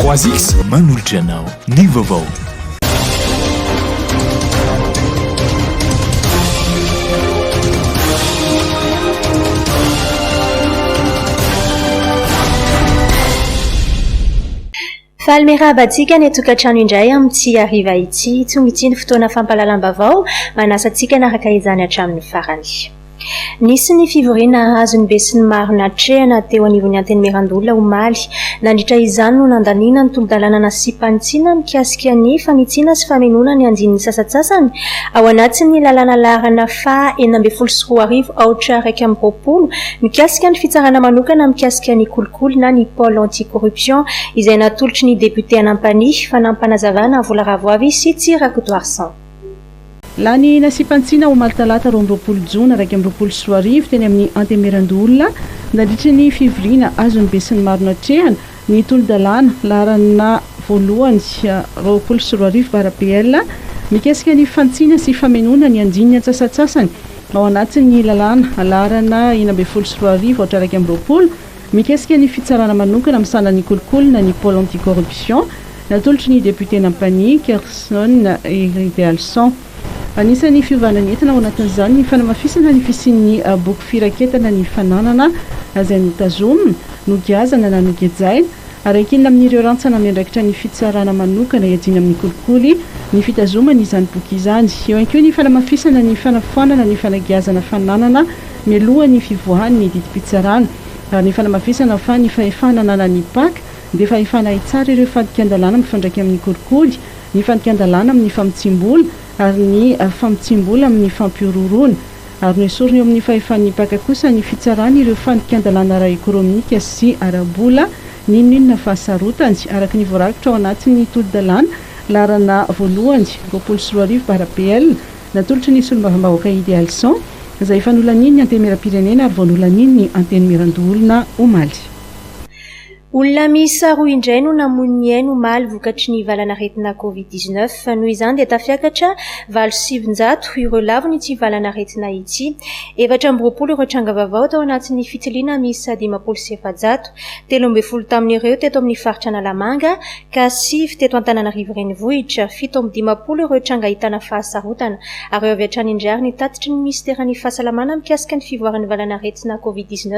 3X manolotra anao ny vaovao. Falmerabantsika ny tokantrano indray amin'ity hariva ity, tonga ity ny fotoana fampahalalam-baovao manasantsika naraka izany hatramin'ny farany. Nisy ny fivoriana azony be sy ny maro natrehana teo anivon'ny antenimierandola omaly. Nandritra izany no nandaniana ny tolo-dalàna nasipanitsina mikasika ny fanitsina sy famenona ny andininy sasatsasany ao anatin'ny lalàna laharana fa 940 mikasika ny fitsarana manokana mikasika ny kolikoly na ny pôle anticorruption izay natolotry ny député anampany fanampanazavana vola ravoavy sy Tsirakotoarsan. Lany nasipantsina omaly talata 20 jona 2024 teny amin'ny antenimierandola nandritra ny fivoriana azony be sy ny maro natrehana ny tolo-dalàna laharana voalohany 20 barapl mikasika ny fantsina sy famenona ny andininy antsasatsasany ao anatin'ny lalàna laharana 9 mikasika ny fitsarana manokana misana ny kolikoly na ny pôle anticorruption natolotry ny député nampany Kerson Idéalson. Anisan'ny fiovanana entina ao anatin'izany ny fanamafisana ny fisian'ny boky firaketana ny fananana izay notazomina nogiazana na nogejaina arakinina amin'ireo rantsana miandraikitra ny fitsarana manokana iadina amin'ny kolikoly ny fitazomana izany boky izany. Eo ihany koa ny fanamafisana ny fanafoanana ny fanagiazana fananana mialohan'ny fivoahan'ny didim-pitsarana ary ny fanamafisana fa ny fahefanana na ny paka dia fahefana tsara ireo fandikan-dalàna mifandraika amin'ny kolikoly, ny fandikan-dalàna amin'ny famotsim-bola ary ny famotsim-bola amin'ny fampiororona ary noesoriny eo amin'ny fahefan'ny paka kosa ny fitsarana ireo fandikan-dalàna ara-ekônomika sy ara-bola ninonina fahasarotany araka ny voarakitra ao anatin'ny tolo-dalàna laharana voalohany 20 barapl natolotry ny solombavambahoaka Idéalson izay fanolanin'ny antenimieram-pirenena ary voanolanin'ny antenimierandoholona omaly. Olona miisa roa indray no namon'ny ainy omaly vokatry ny valanaretina Covid-19 noho izany dia tafiakatra 700 ireo laviny ity valanaretina ity. 420 ireo tranga vaovao tao anatin'ny fitiliana miisa 500, 13 tamin'ireo teto amin'ny faritra Analamanga ka 9 teto Antananarivo renivohitra, 7 ireo tranga ahitana fahasarotana ary eo avy hatrany indray ny tatitry ny ministeran'ny fahasalamana mikasika ny fivoaran'ny valanaretina Covid-19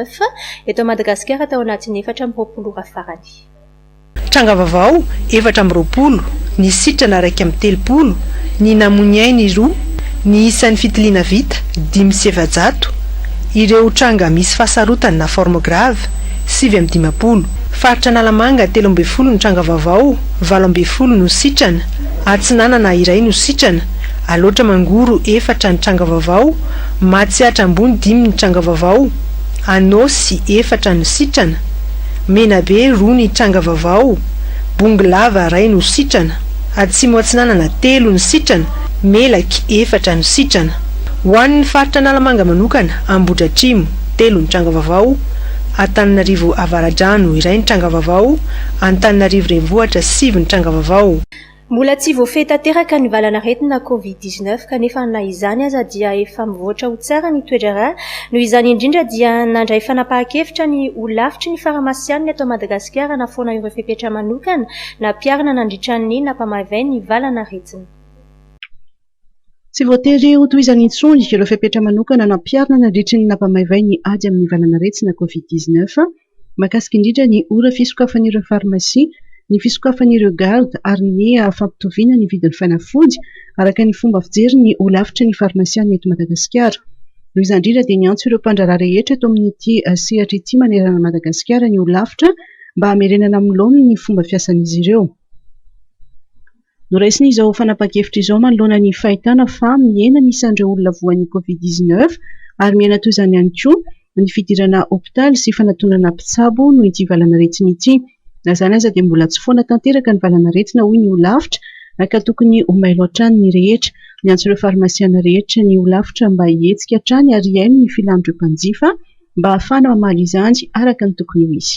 eto Madagasikara tao anatin'ny 420 farany. Tranga vaovao 420, ny sitrana 130, ny namon'ny ainy 2, ny isan'ny fitiliana vita 500, ireo tranga misy fahasarotana na forme grave 750, faritra Analamanga 13 ny tranga vaovao, 12 no sitrana, Atsinanana iray no sitrana, Aloatra Mangoro 4 ny tranga vaovao, Matsiatra Ambony 5 ny tranga vaovao, Anosy 4 no sitrana, Menabe 2 ny tranga vaovao, Bongolava 2 no sitrana, Atsimo Atsinanana 3 no sitrana, Melaky 4 no sitrana. Ho an'ny faritra Analamanga manokana, Ambohidratrimo 3 ny tranga vaovao, Antananarivo Avaradrano 1 ny tranga vaovao, Antananarivo Renivohitra 7 ny tranga vaovao. Mbola tsy voafehy tanteraka ny valanaretina Covid-19 kanefa na izany aza dia efa mivoatra ho tsara ny toedrara noho izany indrindra dia nandray fanapahan-kevitra ny olavitry ny faramasianina eto Madagasikara na foana ireo fepetra manokana na piarina nandritran'ny nampamavay ny valanaretina. Tsy voatery ho tohizany intsony ireo fepetra manokana na piarina nandritry ny nampamavay ny ady amin'ny valanaretina Covid-19 makasika indrindra ny ora fisokafan'ireo farmasia, ny fisokafan'ireo garde ary ny fampitoviana ny vidin'ny fanafody araka ny fomba fijery ny olavitry ny farmasiana eto Madagasikara. Noho izany indrindra dia niantso ireo mpandraharaha rehetra eto amin'ity sehatra ity manerana Madagasikara ny olavitra mba hamerenana milomany ny fomba fiasan'izy ireo. Noraisiny izao fanapahan-kevitra izao manoloana ny fahitana fa mihena ny isan'ireo olona voan'ny Covid-19 ary mihena toy izany ihany koa ny fidirana hôpitaly sy fanatonana mpitsabo noho ity valanaretina ity. Na izany aza dia mbola tsy foana tanteraka ny valanaretina hoy ny olavitra ka tokony ho mailo hatrany ny rehetra. Miantso ireo farmasiana rehetra ny olavitra mba hihetsika hatrany ary iaino ny filan'ireo mpanjifa mba ahafana mamaly izany araka ny tokony ho izy.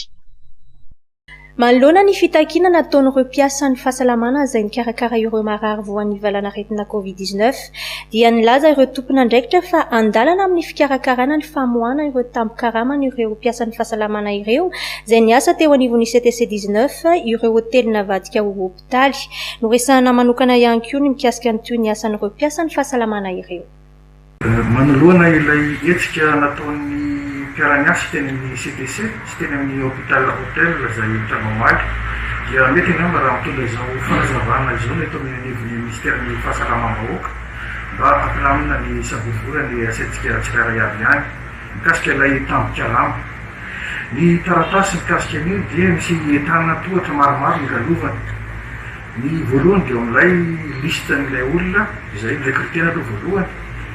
manoloana ny fitakiana nataon'ireo mpiasan'ny fahasalamana izay nikarakara ireo marary voan'ny valanaretina covid-19 dia nilaza ireo tompon'andraikitra fa andalana amin'ny fikarakarana ny famohana ireo tampokaramana ireo mpiasan'ny fahasalamana ireo izay niasa teo anivon'ny CTC19 ireo hotely navadika ho hopitaly noresahana manokana ihany koa ny mikasika nytio ny asan'ireo mpiasan'ny fahasalamana ireo. Manoloana ilay hetsika nataon'ny mpiara-miasa teny amin'ny CTC sy teny amin'ny hôpital hotel izay Tanamaly dia mety angamba raha mitondra izao fanazavana izao eto amin'ny anivon'ny ministèren'ny fahasalamam-bahoaka mba ampilamina ny sabovora ny asantsika tsirairay avy ihany mikasika ilay tambon-karama. Ny taratasy mikasika an'io dia misy entana tohatra maromaro ngalovana. Ny voalohany dia amin'ilay listan'ilay olona izay rekritena aloha voalohany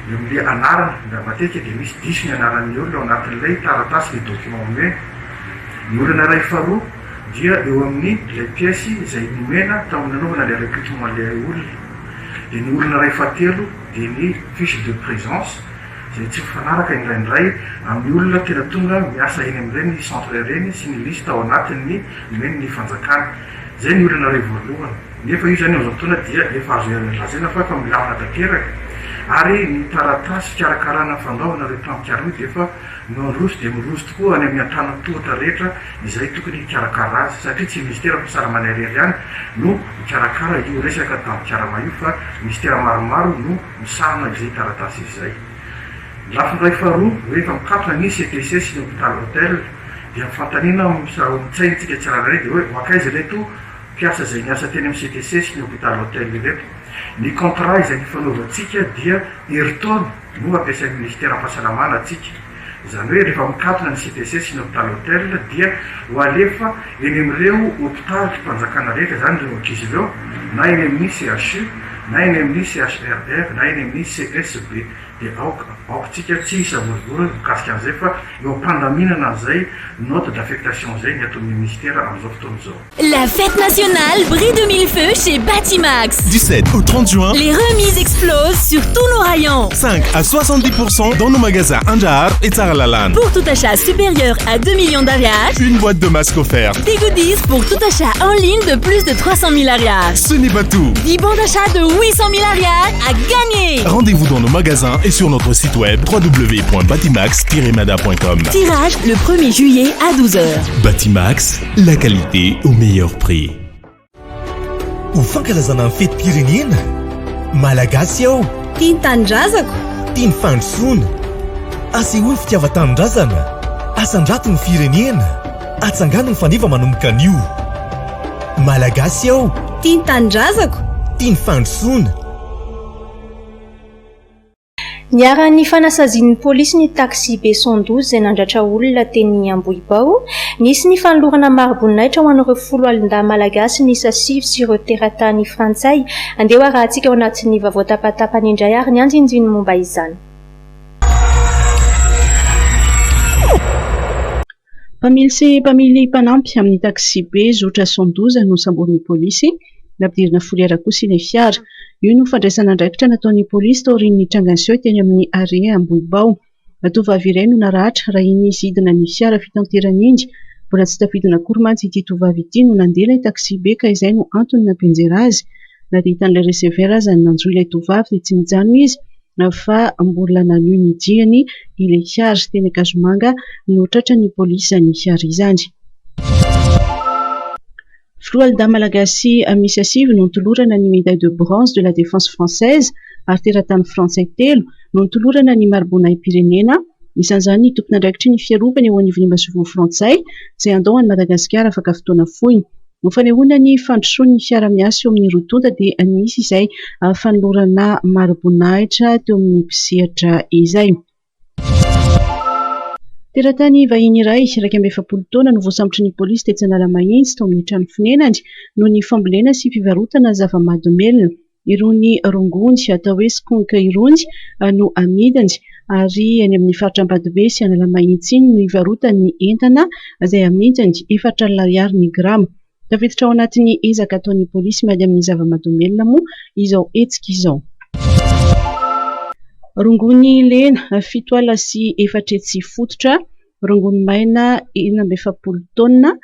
amin'ilay anarana da matetika dia misy diso ny anaran'ny olona ao anatin'ilay taratasy ny document omena. Ny olana iray faharoa dia eo amin'ny ilay pièce izay nomena tamin'ny nanaovana ilay recrutement ilay olona. Dia ny olana iray fahatelo dia ny fiche de présence izay tsy mifanaraka indraindray amin'ny olona tena tonga miasa eny amin'ireny centre ireny sy ny lista ao anatin'ny nomeny ny fanjakana. Izay ny olana iray voalohany. Nefa io zany amin'izao fotoana dia efa azo lazaina fa efa milamina tanteraka. Ary ny taratasy fikarakarana fandaovana ireo tampokarama dia efa miroso dia miroso tokoa any amin'ny an-tanany tohatra rehetra izay tokony hikarakara azy satria tsy ministera fahasalamana irery ihany no mikarakara io resaka tampokarama io fa ministera maromaro no misahana izay taratasy izay. Lafiny iray faharoa hoe efa mikatona ny CTC sy ny hôpital hotel dia mifantaniana mitsaintsika tsirairay dia hoe makaiza ireto mpiasa izay niasa teny amin'ny CTC sy ny hôpital hotel ireto. Ny contrat izay nifanaovantsika dia heritaona no ampiasain'ny ministera fahasalamana atsika. Izany hoe rehefa mikatona ny CTC sy ny hôpital hotel dia ho alefa eny amin'ireo hôpitaly mpanjakana rehetra izany ireo ankizy ireo na eny amin'ny CHU na eny amin'ny CHRR na eny amin'ny CSB dia aokotsika tsy isavorivory mikasika an'izay fa eo am-pandaminana an'izay note d'affectation izay ny ataon'ny ministère amin'izao fotoana izao. La fête nationale brille de mille feux chez Batimax. Du 7 au 30 juin, Les remises explosent sur tous nos rayons. 5 à 70% dans nos magasins Anjar et Tsaralalan. Pour tout achat supérieur à 2 millions d'ariages, Une boîte de masques offerte. des goodies pour tout achat en ligne de plus de 300 000 ariages. Ce n'est pas tout. 10 bons d'achat de 800 000 ariages à gagner. Rendez-vous dans nos magasins et sur notre site web www.batimax-mada.com. Tirage le 1er juillet à 12h. Batimax, la qualité au meilleur prix. Ho fankalazana amin'ny fetim-pirenena malagasy aho Tia ny tanindrazako. tia ny fandrosoana asehoany fitiava-tanindrazana asandrato ny firenena atsangano ny faniva manomboka an'io malagasy aho Tia ny tanindrazako. tia ny fandrosoana. Niaran'ny fanasazian'ny polisy ny taxi B112 izay nandratra olona teny Ambohibao, nisy ny fanolorana maro-boninahitra ho an'ireo folo alin-dahy malagasy ny sasivy sy ireo teratany frantsay. Andeha arahantsika ao anatin'ny vaovao tapatapany indray ary ny anjinjiny momba izany. Mpamily sy mpamily mpanampy amin'ny taxi B zotra 112 no samborin'ny polisy nampidirina foliara kosa ilay fiara. Io no fandraisana andraikitra nataon'ny polisy tao aorian'ny Trangasio teny amin'ny Are Ambohibao. Tovovavy iray no naratra raha iny zidina ny fiara fitanterana iny. Mbola tsy tafidina akory mantsy ity tovovavy ity no nandeha ilay taxi B ka izay no antony nampianjera azy. Na dia hitan'ilay receveur azy ny nanjoy ilay tovovavy dia tsy mijano izy fa mbola nanohy ny diany ilay fiara teny Akazomanga no tratra ny polisy ny fiara izany. Filoha malagasy misy asivy no nitolorana ny médaille de bronze de la défense française ary teratany frantsay telo no nitolorana ny mari-boninahim-pirenena. Isan'izany ny tompon'andraikitry ny fiarovana eo anivon'ny Masivo frantsay izay andohany Madagasikara afaka fotoana fohy. Ny fanehoana ny fandrosoan'ny fiara-miasa eo amin'ny rotonda dia nisy izay fanolorana mari-boninahitra teo amin'ny mpisehatra izay. Teratany vahiny iray 140 taona no voasambotry ny polisy tetsy Analamahitsy tao amin'ny trano fonenany noho ny fambolena sy fivarotana zava-mahadomelina. Irony rongony atao hoe skonka irony no amidiny ary any amin'ny faritra Ambatobe sy Analamahitsy iny no ivarotany entana izay amidiny 4 ariary ny grama. Tafiditra ao anatin'ny ezaka ataon'ny polisy miady amin'ny zava-mahadomelina moa izao hetsika izao. Rongony lena 7 sy 4 fototra, rongony maina 70 taona,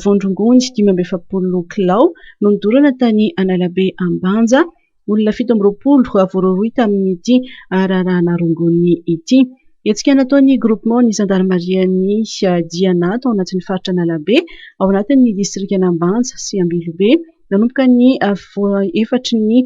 Vondrongonjy 5 kilao no nidorana tany Analabe Ambanja. Olona 17 voaroy tamin'ity raharaha rongony ity. Hetsika nataon'ny groupement ny gendarmeriany Diana tao anatin'ny faritra Analabe ao anatin'ny distrikana Ambanja sy Ambilobe nanomboka ny 4 ny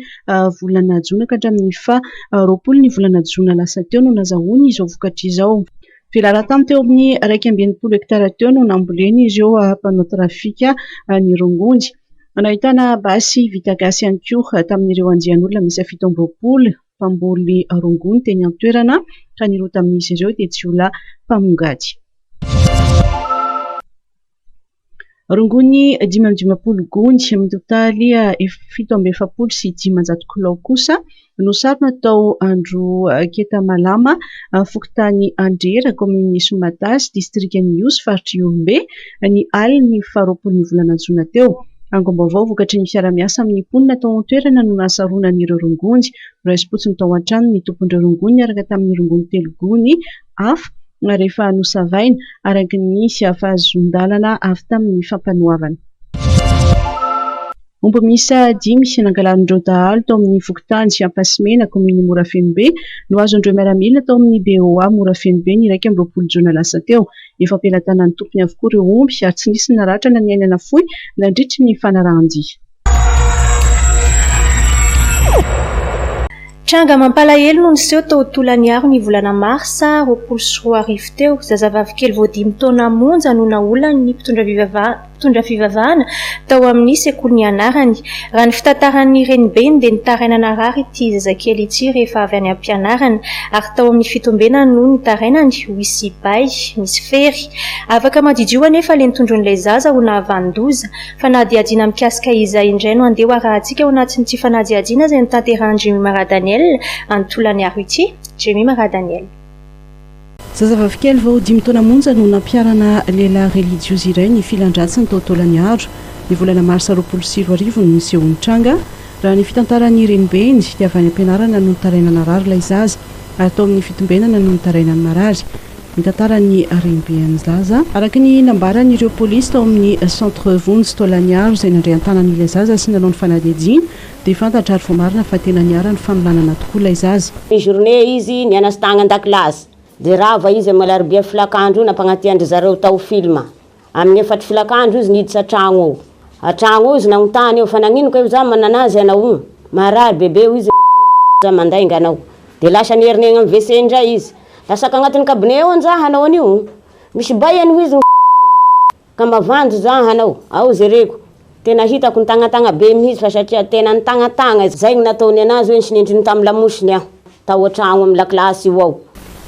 volana Jona ka hatramin'ny 20 ny volana Jona lasa teo no nazahoany izao vokatra izao. Filaran-tany teo amin'ny 2.20 hektara teo no namboleny ireo mpanao trafika ny rongonjy. Nahitana basy vita gasy ihany koa tamin'ireo andian'olona misy 17 mpamboly rongony teny an-toerana ka nirota amin'izy ireo dia tsy olona mpamongady. Rongony 5 gony amin'ny totaly 770 sy 500 kilao kosa no sarona tao Andro Ketamalama fokontany Andrera commune Somatasy distrikan'ny Iosy faritra Iombe ny aliny 20 ny volana Jona teo. Angom-baovao vokatry ny fiara-miasa amin'ny mponina tao an-toerana no nasaronan'ireo rongonjy. Raisy-potsiny tao an-trano ny tompon'ireo rongonjy araka tamin'ny rongony 3 gony hafa rehefa nosavaina araka ny fahazon-dalana avy tamin'ny fampanoavana. Omby misa 5 nangalan'ireo dahalo tao amin'ny fokontany sy Ampasimena commune Morafenobe no azon'ireo miaramila tao amin'ny BOA Morafenobe ny 20 Jona lasa teo. Efa ampelantanan'ny tompony avokoa ireo omby ary tsy nisy naratra na ny ainana fohy nandritry ny fanarahan-dia. Tranga mampalahelo no niseho tao Tolaniaro ny volana Marsa 24 teo. Zazavavy kely vao 5 taona monja no naolana ny mpitondra fivavahana tao amin'ny sekoly anarany. Raha ny fitantaran'ny Renibeny dia nitarainana rary ity zazakely ity rehefa avy any am-pianarana ary tao amin'ny fitombena no nitarainany hoisy bay misy fery. Afaka madidio anefa le nitondron'ilay zaza ho nahavandoza. Fanadiadiana mikasika izay indray no andeha arahantsika ao anatin'ity fanadiadiana izay nitanterahany Jimmy Maradaniel Antolaniaro ity. Jimmy Maradaniel. Zazavavy kely vao 5 taona monja no nampiarana lehilahy religiozy iray ny filandratsiny tao Tolaniaro. Ny volana Marsa 24 no niseho ny tranga. Raha ny fitantaran'ny Renibeny dia avy any am-pianarana no nitarainana rary ilay zaza ary tao amin'ny fitombenana no nitarainany marary. Ny tantaran'ny Renibeny zaza araka ny nambaran'ireo polisy tao amin'ny centre Vonjy Tolaniaro izay nandray an-tanan'ilay zaza sy nanao ny fanadihadiana dia fantatra ary voamarina fa tena niara ny fanolanana tokoa ilay zaza. Ny journée izy nianasa tagny an-dakilasy dia rava izy malaribia filakandro nampagnatiandry zareo tao filma amin'ny 4 filakandro izy niditra tragno ao. Atragno izy nagnotany eo fa nagnino ka za mananazy anao marary bebe izy za mandainga anao dia lasa nierinegna amin'ny WC indray izy. Lasaka agnatin'ny kabine eo anjaha anao anio misy bayany izy ka mavanjo za anao ao zereko tena hitako nitagnatagna be mihitsy fa satria tena nitagnatagna zay ny nataony anazy hoe sinendriny tamin'ny lamosiny aho tao an-tragno amin'ny lakilasy io ao.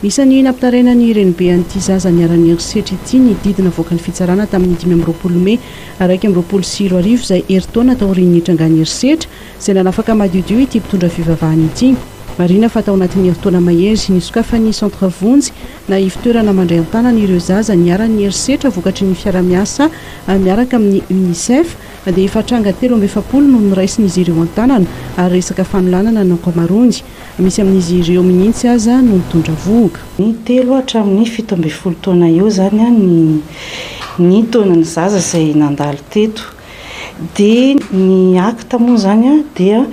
Isan'ny nampitarainan'ny Renibeny an'ity zaza niarany erisetra ity ny didina voaka ny fitsarana tamin'ny 15 Mey 2024 izay eritaona taorian'ny trangany erisetra izay nanafaka madiodio ity mpitondra fivavahana ity. Marina fa tao anatin'ny eritaona mahery nisokafan'ny centre Vonjy na ifitoerana mandray an-tanana ireo zaza niarany erisetra vokatry ny fiara-miasa miaraka amin'ny UNICEF dia efa tranga 17 no niraisin'izy ireo an-tanana ary resaka fanolanana no ankamaroany. Misy amin'izy ireo mihitsy aza no mitondra voga. Ny 3 hatramin'ny 17 taona eo zany ny taonany zaza izay nandalo teto dia ny acte moa zany dia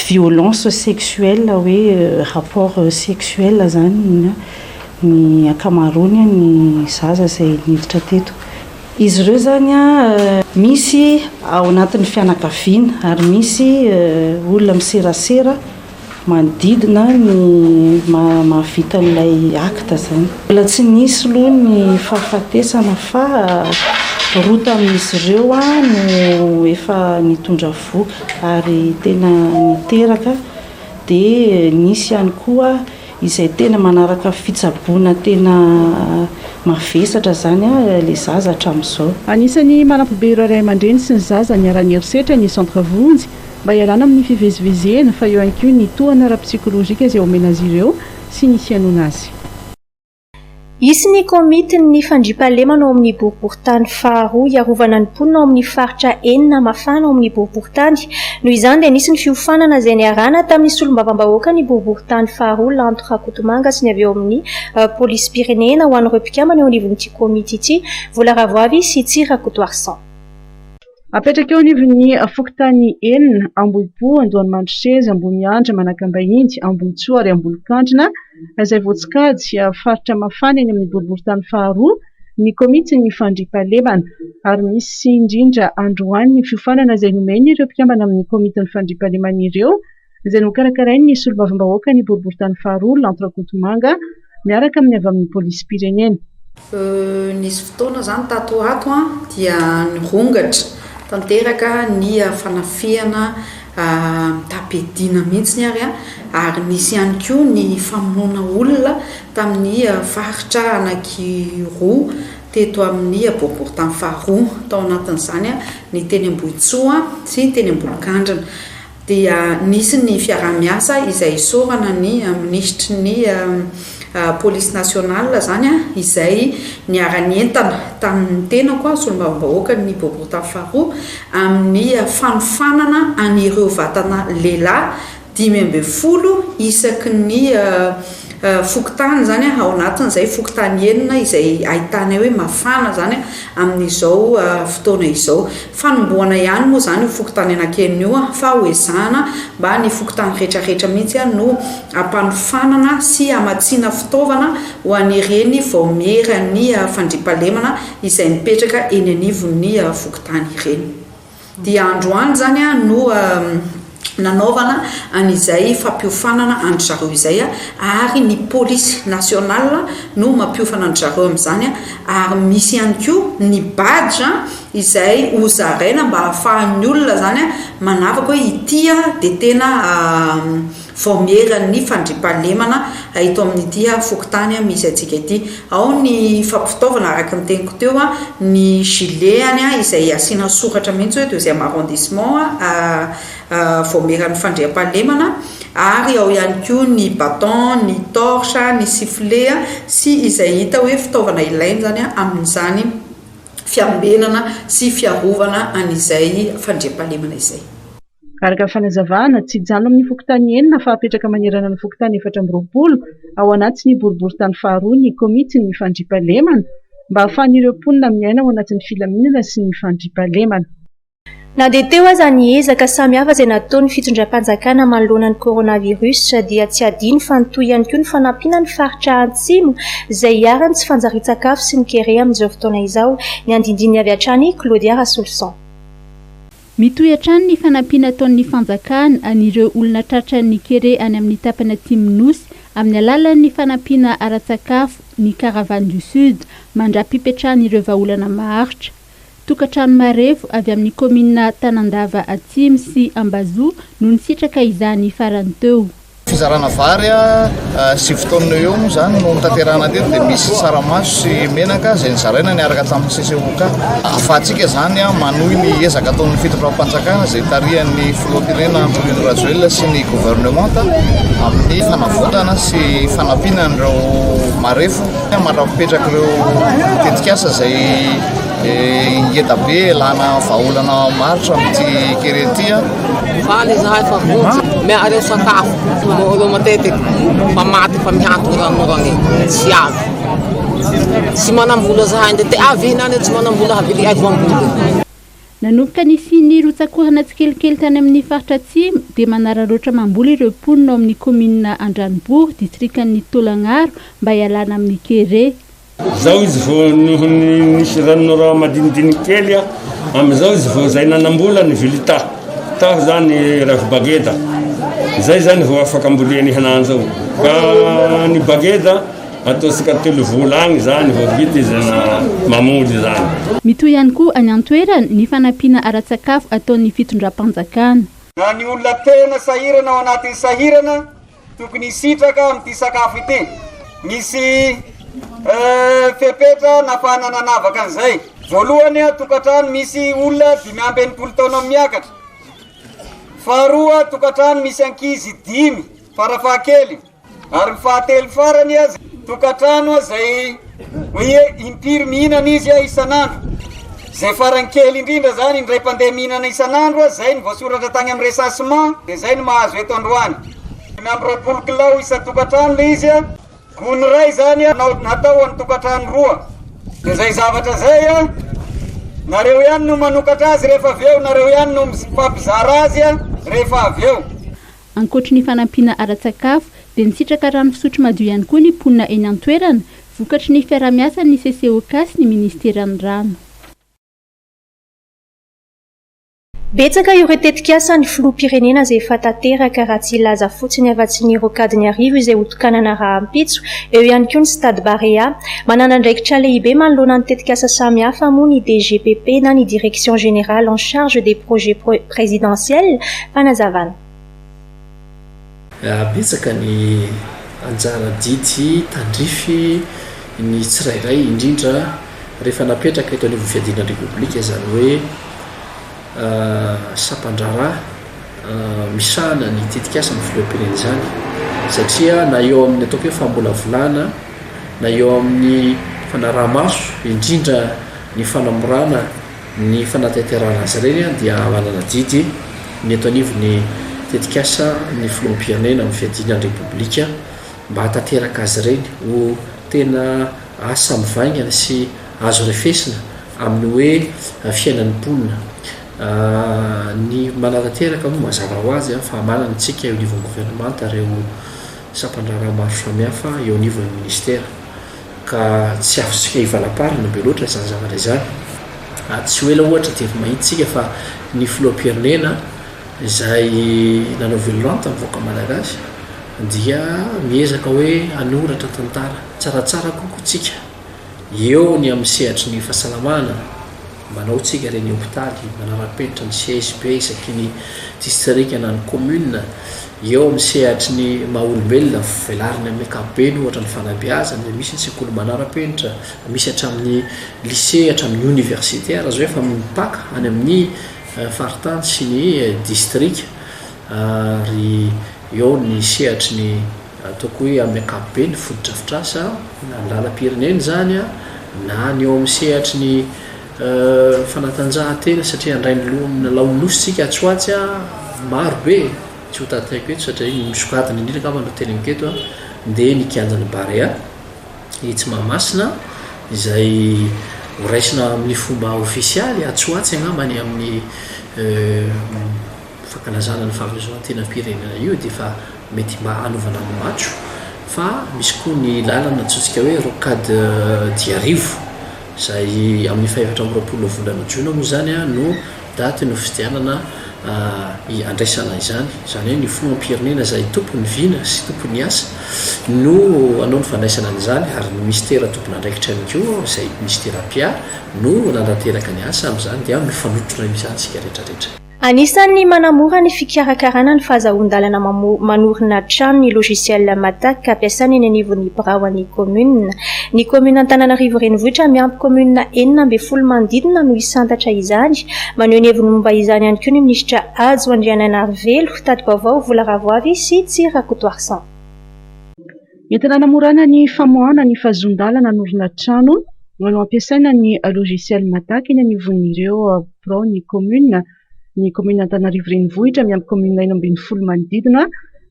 violence sexuelle hoe rapport sexuel zany ny ankamaroany ny zaza izay niditra teto. Izy ireo zany misy ao anatin'ny fianakaviana ary misy olona miserasera manodidina ny mahavita n'ilay acte zany. Mbola tsy nisy aloha ny fahafatesana fa roa tamin'izy ireo no efa nitondra voka ary tena niteraka dia nisy ihany koa izay tena manaraka fitsaboana tena mavesatra zany le zaza hatramin'izao. Anisany manampy be ireo ray aman-dreny sy ny zaza niarany erisetra ny centre Vonjy mba ialana amin'ny fivezivezena fa eo ihany koa ny tohana ara-psikolojika izay omena azy ireo sy ny fianoana azy. Isy ny komity ny fandriam-pahalemana ao amin'ny boriboritany faharoa iarovana ny mponina ao amin'ny faritra enina mafana ao amin'ny boriboritany. Noho izany dia nisy ny fiofanana izay niarahana tamin'ny solombavambahoaka ny boriboritany faharoa Lanto Rakotomanga sy ny avy eo amin'ny polisy pirenena ho an'ireo mpikambana eo anivon'ity komity ity. Vola Ravoavy sy Tsirakoto Arsan. apetraka eo anivon'ny fokotany enina Ambohipo, Andohanimantroseza, Amboniandra, Manakambahitsy, Ambohitsoa ary Ambolokandrina izay voatsikajy faritra mafana eny amin'ny boriboritany faharoa ny komity ny fandriampahalemana ary misy indrindra androany ny fiofanana izay nomeny ireo mpikambana amin'ny komity ny fandriampahalemana ireo izay nokarakarainy ny solombavam-bahoaka ny boriboritany faharoa Lantrakotomanga miaraka amin'ny avy amin'ny polisy pirenena. Nisy fotoana zany tato ato dia nirongatra tanteraka ny fanafiana tapedina mihitsy ary nisy ihany koa ny famonoana olona tamin'ny faritra anankiroa teto amin'ny boriboritany faharoa tao anatin'izany ny teny Ambohitsoa sy ny teny Ambolokandrina. Dia nisy ny fiarah-miasa izay isorana ny ministry ny police nationale zany izay niara-nientana tamin'ny tena koa solombavam-bahoaka ny boriboritany faharoa amin'ny fanofanana an'ireo vatana lehilahy 520 isaky ny fokotany zany ao anatin'izay fokotany enina izay ahitana hoe mafana zany amin'izao fotoana izao. Fanombohana ihany moa zany fokotany anankenina io fa hoezahana mba ny fokotany rehetrarehetra mihitsy no ampanofanana sy amatsiana fitaovana ho an'ireny vao mera ny fandriampahalemana izay mipetraka eny anivon'ny fokotany ireny. Dia androany zany no nanaovana an'izay fampiofanana andro zareo izay ary ny polisy nationale no mampiofana andro zareo amin'izany ary misy ihany koa ny badge izay hozaraina mba ahafahan'ny olona zany manavaka hoe ity dia tena vao mera ny fandriampahalemana eto amin'ity fokotany misy antsika ity. Ao ny fampitaovana araka ny teniko teo ny gilet izay asiana soratra mihitsy hoe deuxième arrondissement vao mera ny fandriampahalemana ary ao ihany koa ny bâton, ny torche, ny sifflet sy izay hita hoe fitaovana ilaina zany amin'izany fiambenana sy fiarovana an'izay fandriampahalemana izay. Araka fanazavana tsy jano amin'ny fokotany enina fa apetraka manerana ny fokotany 420 ao anatin'ny boriboritany faharoa ny komity ny fandriampahalemana mba ahafahan'ireo mponina miaina ao anatin'ny filaminana sy ny fandriampahalemana. Nandeha teo aza ny ezaka samihafa izay nataon'ny fitondram-panjakana manoloana ny coronavirus dia tsy adino fa nitoy ihany koa ny fanampiana ny faritra Antsimo izay hiarany tsy fanjari-tsakafo sy ny kere amin'izao fotoana izao. Ny andindiny avy hatrany Claudia Rasolson. Mitohy hatrany ny fanampiana ataon'ny fanjakana an'ireo olona tratran'ny kere any amin'ny tapany Atsimo nosy amin'ny alalan'ny fanampiana ara-tsakafo ny Caravane du Sud mandra-pipetrahan'ireo vahaolana maharitra. Tokantrano marefo avy amin'ny komina Tanandava Atsimo sy Ambazoa no nisitraka izany farany teo. Fizarana vary sy fotoana eo moa zany no tanterahana teto dia misy tsaramaso sy menaka izay nizaraina niaraka tamin'ny CCOK. Ahafahantsika zany manohy ny ezaka ataon'ny fitondram-panjakana izay tarihan'ny filoham-pirenena Antonio Rajoelina sy ny gouvernement amin'ny fanavotana sy fanampiana an'ireo marefo mandrapipetraka ireo tetikasa izay ingeda be lana vahaolana maritra amin'ity kerety. Faly zahay fa vonjy miareo sakafo ireo matetika fa maty fa miantona ranorany tsy avy tsy manambola zahay nde te avy nany tsy manambola havily ay voambola. Nanomboka nisy ny rotsakorana tsikelikely tany amin'ny faritra Atsimo dia manararoatra mamboly ireo mponina ao amin'ny komina Andranobory distrikan'ny Tolagnaro mba hialana amin'ny kere. Zao izy vao nisy ranonora madinidiny kely amin'izao izy vao zay nanambola ny vilita ta zany rafy bageda zay zany vao afaka amboleny hananjao ka ny bageda ataosika 3 vola agny zany vao vita izy mamoly zany. Mitohy ihany koa any an-toerana ny fanampiana ara-tsakafo ataon'ny fitondram-panjakana. Na ny olona tena sahirana ao anatin'ny sahirana tokony hisitraka amin'ity sakafo ity. Misy fepetra nafanana navaka an'izay. Voalohany tokantrano misy olona 520 taona miakatra. Faharoa tokantrano misy ankizy 5 farafahakely. Ary fahatelo farany tokantrano izay hoe impiry mihinana izy isan'andro. Zay farany kely indrindra zany indray mpandeha mihinana isan'andro zay ny voasoratra tany amin'ny recensement dia zay no mahazo eto androany. 9 kilao isan-tokantrano le izy gony ray zany natao amin'ny tokantrano 2. Dia zay zavatra zay nareo ihany no manokatra azy rehefa avy eo, nareo ihany no mifampizara azy a rehefa avy eo. Ankoatry ny fanampiana ara-tsakafo dia nisitraka rano fisotro madio ihany koa ny mponina eny an-toerana vokatry ny fiara-miasa ny CCOK sy ny ministeran'ny rano. Betsaka ireo tetikasa ny filoham-pirenena izay efa tanteraka raha tsy ilaza fotsiny afa-tsy ny rokadiny arivo izay hotokanana raha ampitso, eo ihany koa ny Stade Barea. Manana andraikitra lehibe manoloana ny tetikasa samihafa moa ny DGPP na ny Direction Générale en charge des projets présidentiels fanazavana. Betsaka ny anjara didy tandrify ny tsirairay indrindra rehefa napetraka eto anivon'ny fiadinan'ny Repoblika izany hoe sapandrara misahana ny tetikasa ny filoham-pirenena izany satria na eo amin'ny ataoko hoe famolavolana na eo amin'ny fanaraha-maso indrindra ny fanamorana ny fanatanterahana azy ireny dia manana didy ny eto anivon'ny tetikasa ny filoham-pirenena amin'ny fiadinan'ny Repoblika mba hatanteraka azy ireny ho tena asa mivaingana sy azo refesina amin'ny hoe fiainan'ny mponina. Ny manatanteraka moa mazava ho azy fa manana tsika eo anivon'ny gouvernemanta reo sapandrara maro samihafa eo anivon'ny ministera ka tsy afitsika hivalaparina be loatra izany zavatra izany. Tsy hoe la ohatra dia mahitsika fa ny filoham-pirenena izay nanao veloranta mivoaka malagasy dia miezaka hoe hanoratra tantara tsaratsara kokotsika eo ny amin'ny sehatry ny fahasalamana manao tsika reny hôpitaly manara-penitra ny CSP isaky ny distrika na ny commune eo amin'ny sehatry ny maha-olombelona velariny amin'ny ankapobeny ohatra ny fanabeazana misy ny sekoly manara-penitra misy hatramin'ny lycée hatramin'ny universitaire azo hoe fa mipaka any amin'ny faritany sy ny district ary eo ny sehatry ny ataoko hoe amin'ny ankapobeny fododrafitrasa na ny lalam-pirenena zany na ny eo amin'ny sehatry ny fanatanjahantena satria andray ny laonositsika atsoatsy maro be tsy ho tataiko eto satria misokatiny indrindra kama no teneketo dia ny kianjany Barea itsy mahamasina izay horaisina amin'ny fomba ofisialy atsoatsy angambany amin'ny fankalazana ny fahabezoan-tenam-pirenena io dia fa mety mba hanovana ny matso fa misy koa ny lalana atsotsika hoe rocade diarivo izay amin'ny faefatra amby roapolo volana jona moa zany no daty no fidianana andraisana izany izany hoe ny filoham-pirenena izay tompony vina sy tompony asa no anao ny fandraisana an'izany ary ny ministera tompony andraikitra ihany koa izay ministera pia no nandateraka ny asa amin'izany dia mifanotrona izany sika rehetrarehetra. Anisan'ny manamora ny fikarakarana ny fahazahoan-dalana manorina trano ny logiciel Matak ampiasaina eny anivon'ny birao ny commune. Ny commune Antananarivo renivohitra miampy commune 9 manodidina no hisantatra izany. Maneho ny heviny momba izany ihany koa ny minisitra Adzo Andriananarivelo Tadibaovao Volaravoavy sy Tsirakoto Arsan. Entina namorana ny famoahana ny fahazoan-dalana norina trano no ampiasaina ny logiciel Matak eny anivon'ireo birao ny commune. Ny commune Antananarivo renivohitra miampy commune 9 manodidina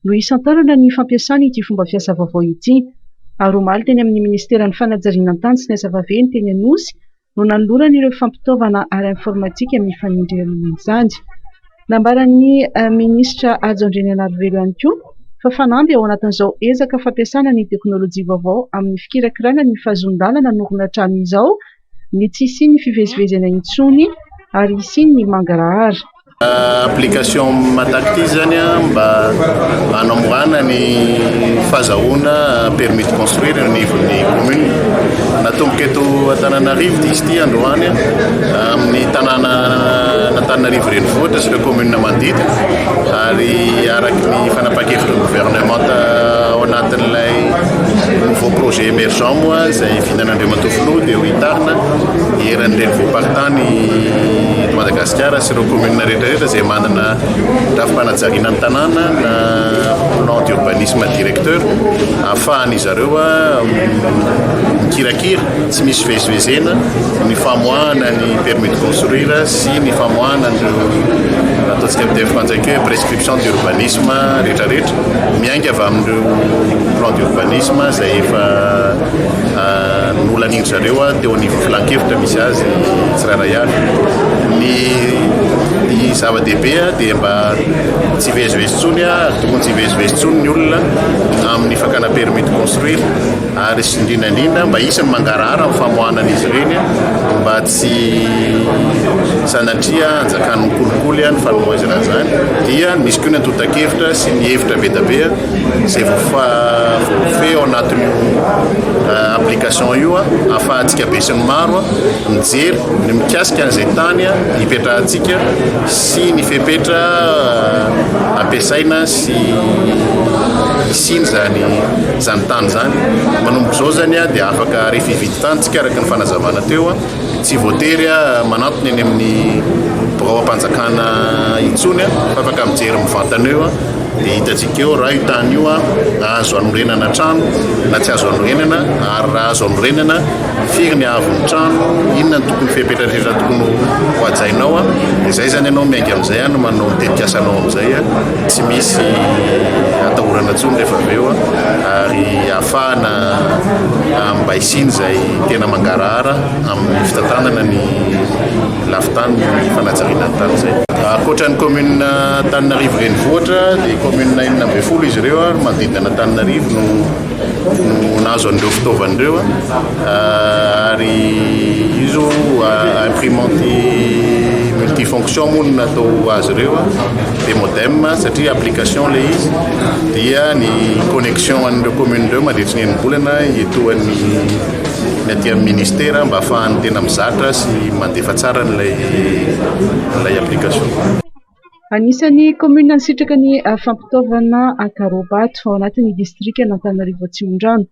no isantarana ny fampiasana ity fomba fiasa vaovao ity. Ary omaly teny amin'ny ministeran'ny fanajariana an-tany sy ny asa vaventy teny Anosy no nanolorana ireo fampitaovana ara informatika amin'ny fanindrinana izany. Nambaran'ny ministra Adzo Andriananarivelo ihany koa fa fanamby ao anatin'izao ezaka fampiasana ny teknôlôjia vaovao amin'ny fikirakirana ny fahazoan-dalana norina trano izao ny tsy isiany fivezivezena intsony ary isiany mangarahara. Application Matak ity zany mba hanamorana ny fahazahoana permis de construire au niveau ny commune. Natomboka eto Antananarivo izy ity androany amin'ny tanàna Antananarivo renivohitra sy ireo commune manodidina ary araky ny fanapakevitra gouvernement ao anatin'ilay nouveau projet émergent moa izay fihinanandreo matofino dia ho hitarina heran'ireny voapartany Madagasikara sy ireo commune rehetrarehetra izay manana drafi-panajariana ny tanàna na plan d'urbanisme directeur ahafahan'izy ireo mikirakira tsy misy vezivezena ny famoahana ny permis de construire sy ny famoahana ataontsika amin'ny teny frantsay hoe prescription d'urbanisme rehetrarehetra miainga avy amin'ireo plan d'urbanisme zay efa nolan'iny zareo teo anivo filan-kevitra misy azy tsirairay avy ny zava-dehibe dia mba tsy vezivezintsony tokony tsy vezivezintsony ny olona amin'ny fakana permis de construire ary sy indrindrandrindra mba isany mangarahara amin'ny famohanan'izy ireny mba tsy sanatria anjakan'ny kolikoly ny fanomoizy raha zany dia misy koa ny antotan-kevitra sy ny hevitra betabe zay vofe ao anatin'io application io ahafahantsika be sy ny maro mijery ny mikasika an'izay tany hipetrahantsika sy ny fepetra ampiasaina sy isiny zany tany zany manomboka zao zany dia afaka rehefa hividy tany tsika araka ny fanazavana teo tsy voatery manatony eny amin'ny birao am-panjakana intsony fa afaka mijery mivantana eo dia hitantsika eo raha io tany io azo anorenana trano na tsy azo anorenana ary raha azo anorenana firy ny avon'ny trano inona ny tokony fepetra rehetra tokony hoajainao dia zay zany ianao miainga amin'izay no manao tetik'asanao amin'izay tsy misy atahorana ntsony rehefa avy eo ary ahafahana mba isiny zay tena mangarahara amin'ny fitantanana ny lafitany ny fanajariana ny tany zay ankoatran'ny commune Tananarivo renivohitra dia commune 9 izy ireo manodidina Tananarivo no nahazo an'ireo fitaovan'ireo ary izo imprimante multifonction moa no natao azy ireo dia modem satria application le izy dia ny connexion an'ireo commune ireo mandritra ny enim-bolana etoan'ny ny aty amin'ny ministera mba ahafahany tena mizatra sy mandefa tsara n'ilay application. Anisan'ny commune nisitraka ny fampitaovana akarobato ao anatin'ny distrika n'Antananarivo Atsimondrano.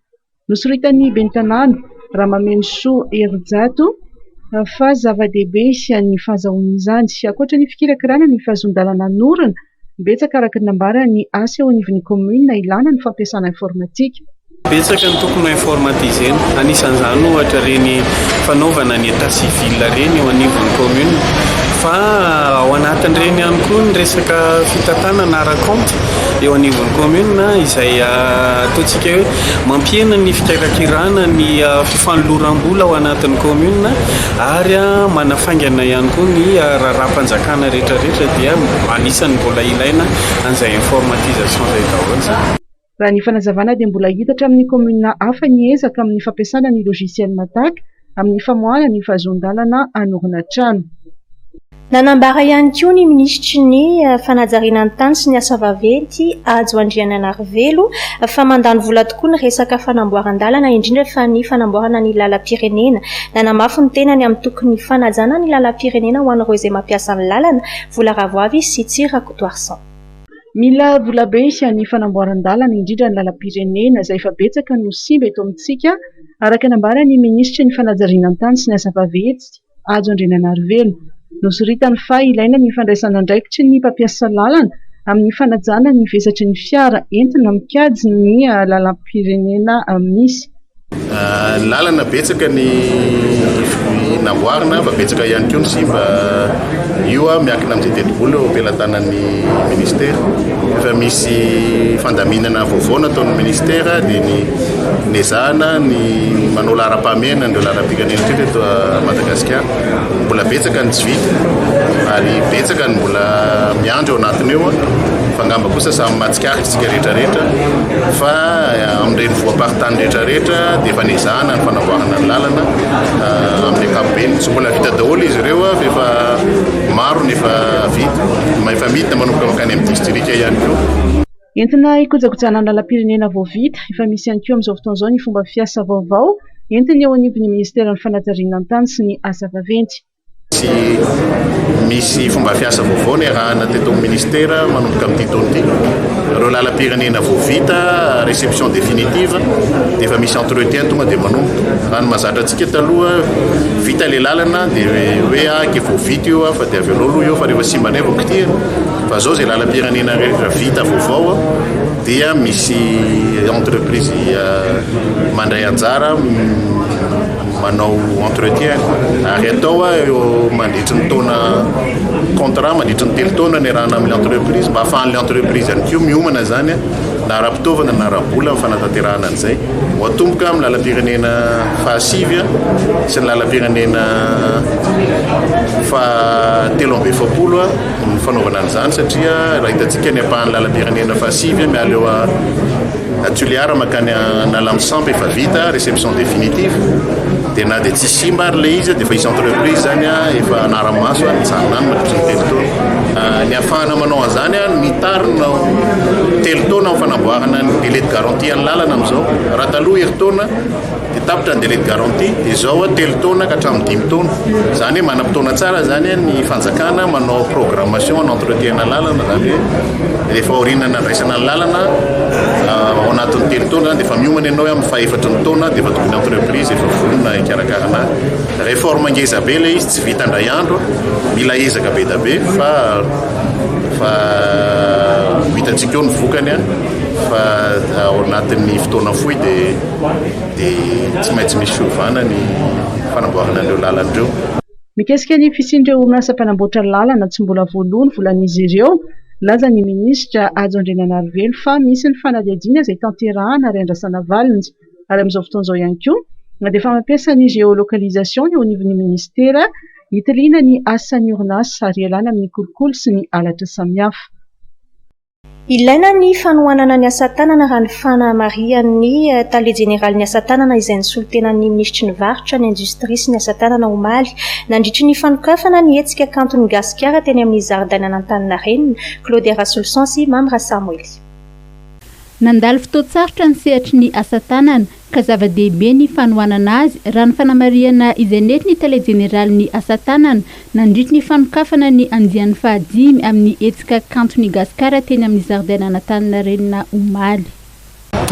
Nosoritany Bentanana Ramamensoa Erijato fa zava-dehibe ny fahazahoana izany. Ankoatra ny fikirakirana ny fahazon-dalana norana, betsaka araka ny nambara ny asa eo anivon'ny commune ilana ny fampiasana informatika. Betsaka ny tokony informatizena, anisan'izany ohatra reny fanaovana ny état civil reny eo anivon'ny commune, fa ao anatin'ireny ihany koa ny resaka fitantanana raconte eo anivon'ny commune izay ataontsika hoe mampiena ny fikarakirana ny fifanoloram-bola ao anatin'ny commune ary manafaingana ihany koa ny raharaham-panjakana rehetrarehetra dia anisan'ny mbola ilaina an'izay informatisation izay daholo zany. Raha ny fanazavana dia mbola hitatra amin'ny commune hafa ny ezaka amin'ny fampiasana ny logiciel tahaka amin'ny famoahana ny fahazon-dalana anorina trano. Nanambara ihany koa ny ministry ny fanajariana ny tany sy ny asa vaventy Ajo Andriananarivelo fa mandany vola tokoa ny resaka fanamboaran-dalana indrindra fa ny fanamboarana ny lalam-pirenena. Nanamafy ny tenany amin'ny tokony fanajana ny lalam-pirenena ho an'ireo izay mampiasa ny lalana vola ravoavy sy Tsirakotoarsan. Mila vola be ny fanamboaran-dalana indrindra ny lalam-pirenena izay efa betsaka no simba eto amintsika araka nambara ny ministry ny fanajariana ny tany sy ny asa vaventy Ajo Andriananarivelo. Nosoritany fa ilaina ny fandraisana andraikitry ny mpampiasa lalana amin'ny fanajana ny vesatry ny fiara entina mikajy ny lalam-pirenena misy. Lalana betsaka ny namboarina fa betsaka ihany koa ny simba io miankina amin'izay tendrombola eo ampelantanan'ny ministera efa misy fandaminana vaovao nataon'ny ministera dia ny ezahana ny manao laharam-pahamehana ireo lalam-pirenena indrindra eto Madagasikara mbola betsaka ny tsy vita ary betsaka ny mbola miandro ao anatiny eo fa ngamba kosa samy mahatsikaritsika rehetrarehetra fa amin'ireny voaparitany rehetrarehetra dia efa nezahana ny fanamboarana ny lalana amin'ny ankapobeny tsy mbola vita daholo izy ireo efa maro nefa vita efa midina manomboka makany amin'ny distrika ihany koa. Entina hikojakojana ny lalam-pirenena vao vita efa misy ihany koa amin'izao fotoana izao ny fomba fiasa vaovao entina eo anivon'ny ministeran'ny fanajariana ny tany sy ny asa vaventy. Misy fomba fiasa vaovao ny arahana teto amin'ny ministera manomboka amin'ity taona ity. Ireo lalam-pirenena vao vita réception définitive dia efa misy entretien tonga dia manomboka. Raha ny mahazatra antsika taloha vita ilay lalana dia hoe ke vao vita io fa dia avy aloha io fa rehefa simba nay vao kitihana. Fa zao izay lalam-pirenena rehetra vita vaovao dia misy entreprise mandray anjara manao entretien ary atao mandritra ny taona contrat mandritra ny telo taona ny arahana amin'ny entreprise mba ahafahan'ilay entreprise ihany koa miomana zany na ara-pitaovana na ara-bola amin'ny fanatanterahana an'izay ho atomboka amin'ny lalam-pirenena fahasivy sy ny lalam-pirenena fa-telo amby efapolo ny fanaovana an'izany satria raha hitantsika ny ampahan'ny lalam-pirenena fahasivy miala eo a Tuliara makany analamsampa efa vita réception définitive dia na dia tsy simba ary le izy dia efa isy entreprise zany efa anara-maso mitsanonany makatry ny telo taona ny ahafahana manao an'izany nitarina telo taona amin'ny fanamboarana ny délai de garantie any lalana amin'izao raha taloha herintaona dia tapitra ny délai de garantie dia izao telo taona ka hatramin'ny 5 taona zany hoe manam-potoana tsara zany ny fanjakana manao programmation ny entretien na lalana zany hoe efa orinana andraisana ny lalana ao anatin'ny telo taona dia efa miomana ianao amin'ny faha-efatra ny taona dia efa tokony entreprise efa vonona hikarakarana réforme ngeza be ilay izy tsy vita indray andro mila ezaka be da be fa hitantsika eo ny vokany fa ao anatin'ny fotoana fohy dia tsy maintsy misy fiovana ny fanamboarana an'ireo lalan'ireo. Mikasika ny fisindreo orinasa mpanamboatra lalana tsy mbola voalohany volan'izy ireo laza ny minisitra Adzo Andriananarivelo fa misy ny fanadihadiana izay tanterahana ary andrasana valiny ary amin'izao fotoan'izao ihany koa na dia efa mampiasa ny géolocalisation ny ao anivon'ny ministera hitiliana ny asan'ny orinasa ary ialana amin'ny kolikoly sy ny halatra samihafa. Ilaina ny fanohanana ny asa tanana raha ny fanamarian'ny tale jeneraly ny asa tanana izay nisolo tenan'ny ministry ny varotra ny industria sy ny asa tanana omaly nandritry ny fanokafana ny hetsika kanton'ny Gasikara teny amin'ny zaridaina Antaninarenina Claudia Solson sy Mamra Samuel. Nandalo fotoan-tsarotra ny sehatry ny asa tanana ka zava-dehibe ny fanohanana azy raha ny fanamariana izay nety ny tale jeneraly ny asa tanana nandritry ny fanokafana ny andian'ny fahadimy amin'ny hetsika kanton'ny Gasikara teny amin'ny zaridaina Antaninarenina omaly.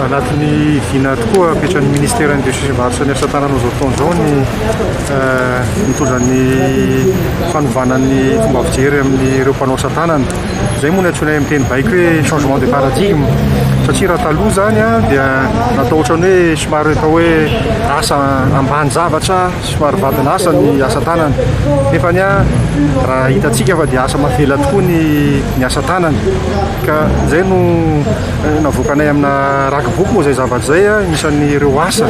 Anatin'ny vina tokoa apetran'ny ministera industrie varotra ny asa tanana ao zao taona izao ny mitondra ny fanovanan'ny fomba fijery amin'ireo mpanao asa tanana. Izay moa ny antsoina miteny baiko hoe changement de paradigme satria raha taloha zany dia natao ohatrany hoe somary atao hoe asa ambany zavatra somary vadina asa ny asa tanana nefa raha hitantsika fa dia asa mavela tokoa ny asa tanana ka izay no navoakanay amina rakiboky moa izay zavatra zay isan'ny ireo asa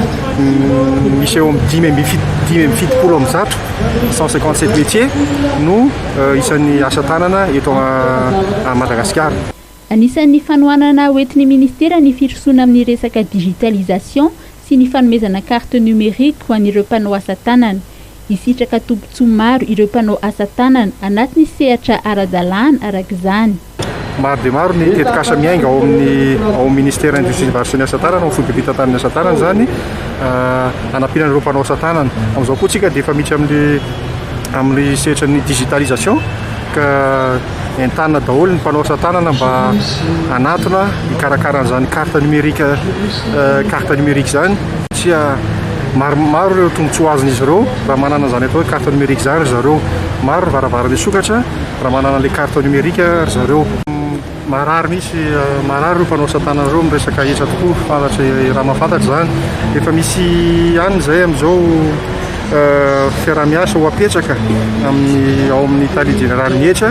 misy eo amin'ny 570 157 métiers no isan'ny asa tanana eto à Madagascar. Anisan'ny fanohanana hoentin'ny ministera ny firosoana amin'ny resaka digitalisation sy ny fanomezana carte numérique ho an'ireo mpanao asa tanana. Isitraka tombotsoa maro ireo mpanao asa tanana anatin'ny sehatra ara-dalàna arak'izany. Maro dia maro ny tetikasa miainga ao amin'ny ministera industrie varotra ny asa tanana ao foibepitantan'ny asa tanana zany anampirana ireo mpanao asa tanana. Amin'izao koa tsika dia efa miditra amin'ny sehatra ny digitalisation ka entanina daholo ny mpanao asa tanana mba anatona hikarakaran'izany carte numérique zany satria maro ireo tombotsoa azon'izy ireo raha manana zany atao hoe carte numérique zany zareo maro varavarany sokatra raha manana le carte numérique zareo marary misy marary ireo mpanao asa tanana ireo miresaka etra tokoa fantatry raha mahafantatra zany efa misy ihany zay amin'izao fiarah-miasa ho apetraka ao amin'ny tale jeneraly mietra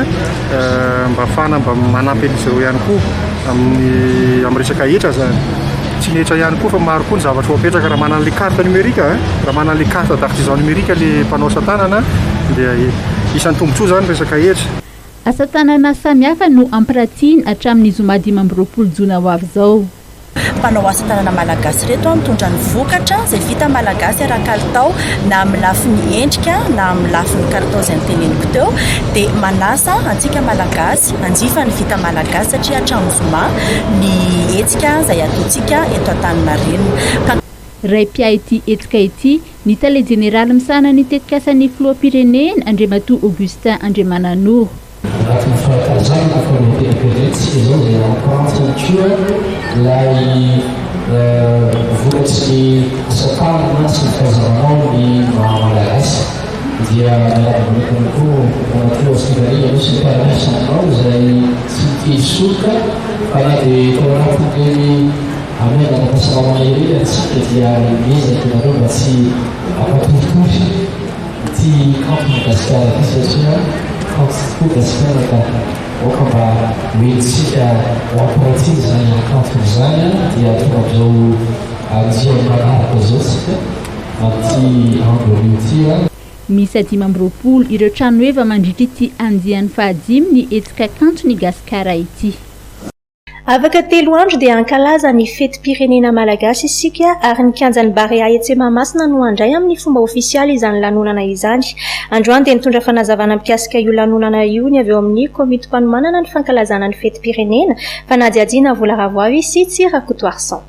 mba afahana mba manampy an'izy ireo ihany koa amin'ny resaka etra zany tsy netra ihany koa fa maro koa ny zavatra ho apetraka raha manana le carte numérique raha manana le carte d'artisan numérique le mpanao asa tanana dia isan'ny tombotsoa zany resaka etra. Asa tanana samihafa no ampiratina hatramin'ny zoma 20 jona ho avy zao. Mpanao asa tanana malagasy reto mitondra ny vokatra izay vita malagasy ara-kalitao na amin'ny lafin'ny endrika na amin'ny lafin'ny kalitao izay noteneniko teo dia manasa antsika malagasy hanjifa ny vita malagasy satria hatramin'ny zoma ny hetsika izay ataontsika eto Antaninarenina. Raipia ity hetsika ity ny tale jeneraly misana ny tetikasan'ny filoham-pirenena Andriamatoa Augustin Andriamananoro. Anatin'ny fahatanjana fa matetika izao dia mampirantitra ilay vokatsy asa tanana sy ny fahazaranao ny malagasy dia miaraka koa manatao sivaria misy mpiaramiasanao izay tsy mitesoka fa na dia tao anatin'ireny amiana pasalamana ireny atsika dia miezaka nareo mba tsy ampatoritory ity campo Madagascar ity satria kanto tokoa da sy menaka oka mba mentsika ampiratsiny zany kanto zany dia tonga zao adia manaraka zao tsika aty androan'ity misy 5 ireo trano eva mandritra ity andian'ny fahadimy ny etsika kanto ny gasikara ity. Afaka 3 andro dia ankalaza ny fety-pirenena malagasy isika ary ny kianjan'ny Barea Etsemamasina no andray amin'ny fomba ofisialy izany lanonana izany. Androany dia nitondra fanazavana mikasika io lanonana io ny avy eo amin'ny komity mpanomanana ny fankalazana ny fety-pirenena fanadiadiana Volaravoavy sy Tsirakotoarsan.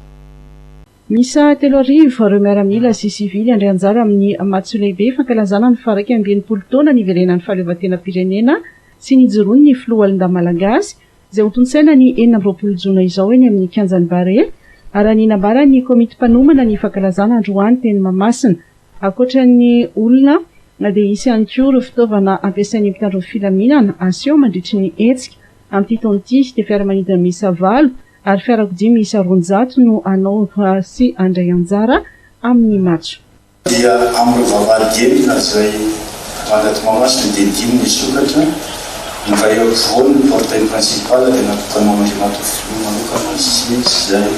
Misa 3 arivo ireo miaramila sy sivily andray anjara amin'ny matso lehibe fankalazana ny faraiky amby 20 taona ny iverenan'ny fahaleovan-tena-pirenena sy nijoroany ny filoha malagasy izay hotonsaina ny 20 jona izao eny amin'ny kianjan'ny Barea ary aninambara ny komity mpanomana ny fankalazana androany teny Mamasina. Ankoatran'ny olona dia isy ihany koa ireo fitaovana ampiasain'ny mpitandro filaminana aseho mandritry ny etsika amin'ity taona ity dia fiaramanidina miisa 8 ary fiarakodia miisa 200 no anao sy andray anjara amin'ny matso. Dia amin'ny vavahadiny izay manaty Mamasina dia 5 ny sokatra. Mba eo voany ny portail principal dia natokana Andriamato Filimo manokana sy izay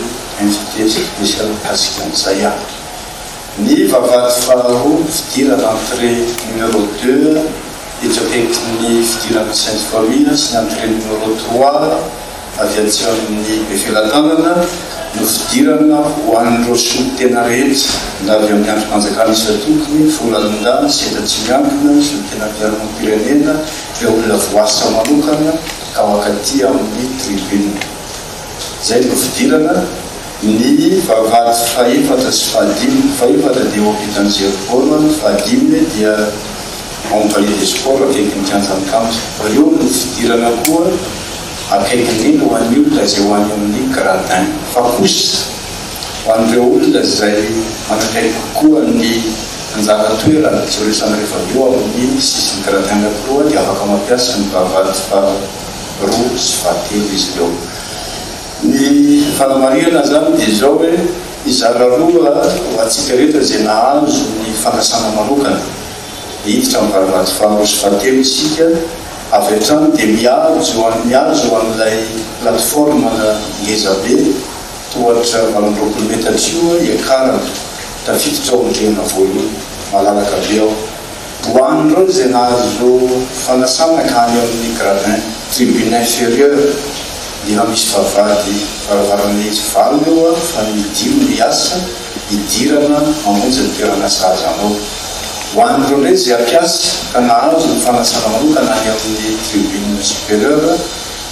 invité spécial kasika an'izay any. Ny vavahady faharoa fidirana entrée numéro 2 etsakaiky ny fidirana Sainte Famille sy ny entrée numéro 3 avy atsy amin'ny Befelantanana no fidirana ho an'ireo soly tena rehetra na avy amin'ny androm-panjakana isa tokony Folalinda senda tsy miankina soly tena mpiara-pirenena dia olona voasa manokana ka wakaty amin'ny tribune. Zay no fidirana ny vavahady faefatra sy fahefatra dia hôpital Zerbola, fahadimy dia employé des sports akaiky ny kianjan'ny kanto. Eo no fidirana koa akaiky ny ho an'ny olona izay ho any amin'ny gradin. Fa kosa ho an'ireo olona izay manakaiky koa ny anjara toerana izay resana rehefa eo amin'ny sisiny gradin anankiroa dia afaka mampiasa ny vavahady faharoa sy fahatelo izy ireo. Ny fanamariana zany dia izao hoe izara roa ho antsika rehetra izay nahazo ny fanasana manokana. Hiditra amin'ny vavahady faharoa sy fahatelo isika avy hatrany dia mihazo an'ilay plateforme ngezabe tohatra 20 metatra ekarana tafiditra ao amin'ny voalohany malalaka be ao. Hoan'ireo izay nahazo fanasana ka any amin'ny gradin tribune inférieur dia misy vavahady varavarana izy valo eo fa ny 5 miasa hidirana mamonjy ny toerana sahaza anao. Hoan'ireo ndray izay ampiasa ka nahazo ny fanasana manokana any amin'ny tribune supérieure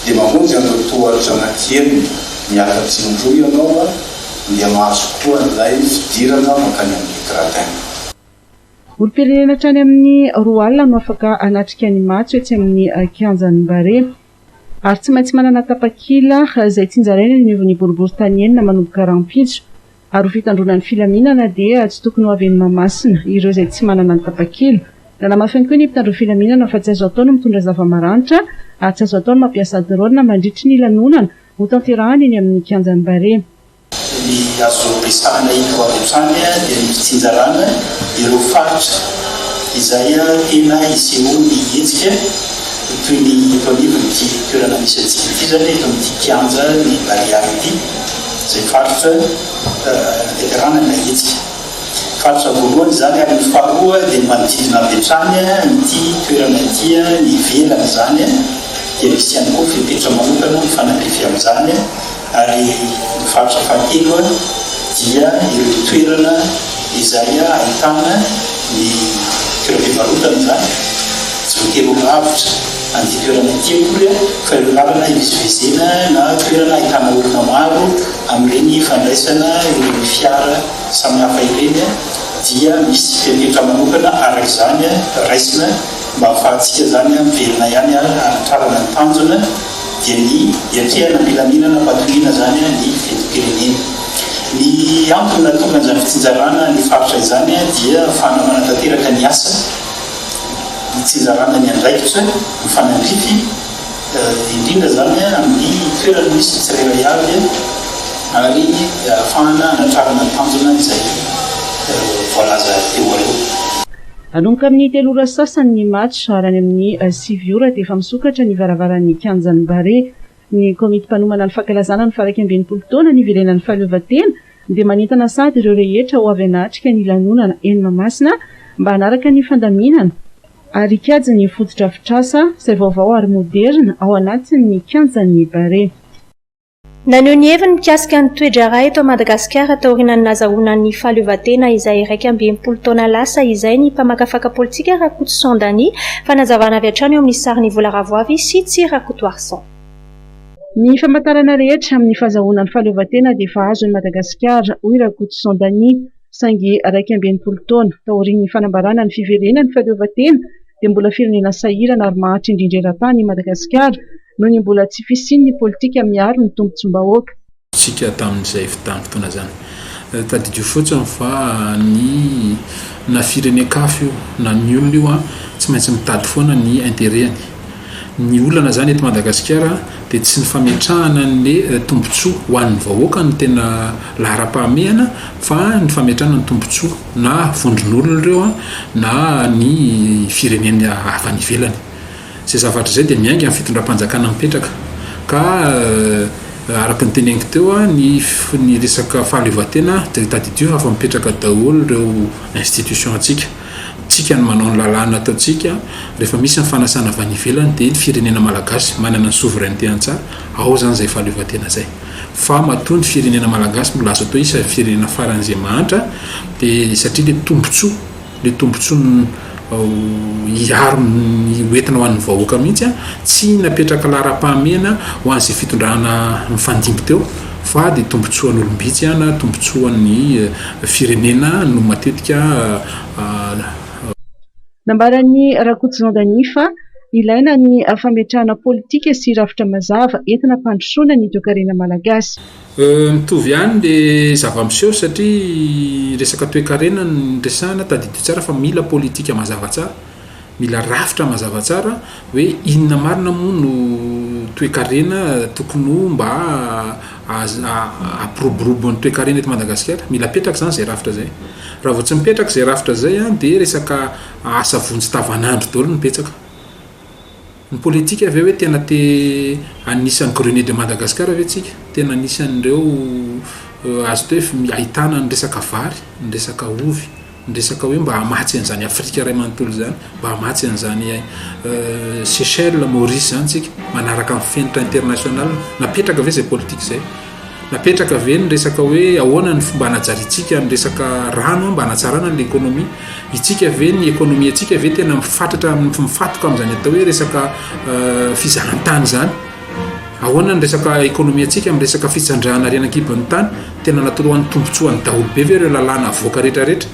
dia mamonjy an'ireo tohatra anankienina miakatsy ny roa ianao dia mahazo koa n'ilay fidirana makany amin'ny gradin. Olo-pirenena hatrany amin'ny 2 alina no afaka anatrika ny matso etsy amin'ny kianjan'ny Barea ary tsy maintsy manana tapakila izay tsinjaraina ny ny boribory tanienina manomboka rampitso ary ho fitandronan'ny filaminana dia tsy tokony ho aven'ny Mamasina ireo izay tsy manana ny tapakila. Nanamafiny koa ny mpitandro filaminana fa tsy azo atao no mitondra zava-maranitra ary tsy azo atao no mampiasa drone mandritry ny lanonana ho tanterahany eny amin'ny kianjan'ny Barea. Ny azo resahana ito avy hatrany dia ny fitsinjarana ireo faritra izay tena iseho ny hetsika toy ny mpanivo ity toerana misy antsika ity zany eto amin'ity kianja ny Barea ity izay faritra veterana na hetsika. Faritra voalohany zany ary ny faharoa dia ny manodidina avy hatrany ity toerana ity ny velana zany dia misy ihany koa fepetra manokana mifanampiafy amin'izany ary ny faritra fahatelo dia ireo toerana izay ahitana ny toeram-pivarotana zany tsy voatero lavitra an'ity toerana ity akory fa ireo lalana ivezivezena na toerana ahitana olona maro amin'ireny fandraisana ireo fiara samihafa ireny dia misy fepetra manokana araka izany raisina mba ahafahantsika zany mivelona ihany anatrarana ny tanjona dia ny hiatrehana milaminana mpatoriana zany ny fetim-pirenena. Ny antony natonga an'izany fitsinjarana ny faritra izany dia ahafahana manatanteraka ny asa, ny tsinjarana ny andraikitra, ny fanandrify indrindra zany amin'ny toerana misy tsirairay avy ary ahafahana anatrarana ny tanjona izay voalaza teo aloha. anomboka amin'ny 3 ora sasany ny match ary any amin'ny 6 ora dia efa misokatra ny varavaran'ny Kanjany Bare. Ny komity mpanomana ny fankalazana ny faraiky ambin'ny 20 taona ny iverenan'ny fahaleovantena dia manentana sady ireo rehetra ho avy anatrika ny lanonana eny Mahamasina mba hanaraka ny fandaminana ary hikajy ny fotodrafitrasa izay vaovao ary moderna ao anatin'ny Kanjany Bare. Naneho ny heviny mikasika ny toetra iray eto Madagasikara taorian'ny nazahoana ny fahaleovantena izay 20 taona lasa izay ny mpamakafaka politika Rakoto Sondani fanazavana avy hatrany eo amin'ny sariny Vola Ravoavy sy Tsy Rakoto Arsan. Ny famantarana rehetra amin'ny fahazahoana ny fahaleovantena dia efa azo ny Madagasikara hoy Rakoto Sondani saingy 20 taona taorian'ny fanambarana ny fiverenan'ny fahaleovantena dia mbola firenena sahirana ary maharitra indrindra eran-tany i Madagasikara noho ny mbola tsy fisian'ny politika miaro ny tombotsom-bahoaka. Tsika tamin'izay fotoana zany tadidio fotsiny fa na firenen-kafo na ny olona io tsy maintsy mitady foana ny intérêtny. Ny olana zany eto Madagasikara dia tsy ny fametrahana ny tombotsoa ho an'ny vahoaka ny tena lahara-pahamehana fa ny fametrahana ny tombotsoa na vondron'olona ireo na ny firenena avy any ivelany. Zay zavatra izay dia miainga amin'ny fitondram-panjakana mipetraka ka araka ny teneniko teo ny resaka fahaleovantena dia tadidio fa mipetraka daholo ireo institution antsika. Tsika ny manao ny lalàna ataontsika rehefa misy ny fanasana avy any ivelany dia ny firenena malagasy manana ny souveraineté an-tsara ao zany izay fahaleovantena zay. Fa matoa ny firenena malagasy mbola azo atao isa firenena faran'izay mahantra dia satria le tombotsoa hiaro ny hoentina ho an'ny vahoaka mihitsy tsy napetraka lahara-pahamehana ho an'izay fitondrana mifandimby teo fa dia tombotsoan'olombitsy na tombotsoan'ny firenena no matetika nambaran'ny Rakoto Sondani fa ilaina ny fametrahana politika sy rafitra mazava entina mpandrosoana ny toe-karena malagasy. Mitovy ihany dia zava-miseho satria resaka toe-karena ny resahana tadidio tsara fa mila politika mazava tsara, mila rafitra mazava tsara hoe inona marina moa no toe-karena tokony mba apiroborobo ny toe-karena eto Madagasikara. Mila petraka zany zay rafitra zay. Raha vao tsy mipetraka zay rafitra zay dia resaka asa vonjy tavanandro daholo no mipetsaka. Ny politika avy hoe tena anisan'ny Grenier de Madagasikara ve tsika tena anisan'ireo azo teo ahitana ny resaka vary, ny resaka ovy, ny resaka hoe mba hamatsy an'izany Afrika ray manontolo zany, mba hamatsy an'izany Seychelles, Maurice zany tsika manaraka amin'ny fenitra international. Napetraka ve zay politika zay? Napetraka ve ny resaka hoe ahoana ny fomba hanajarintsika ny resaka rano mba hanatsarana ny ekônomia itsika ve ny ekônomia atsika ve tena mifatoka amin'izany atao hoe resaka fizahan-tany zany. Ahoana ny resaka ekônomia atsika amin'ny resaka fitsandrahana renakibon'ny tany tena natao ho an'ny tombotsoan'ny daholo be ve ireo lalàna avoaka rehetrarehetra.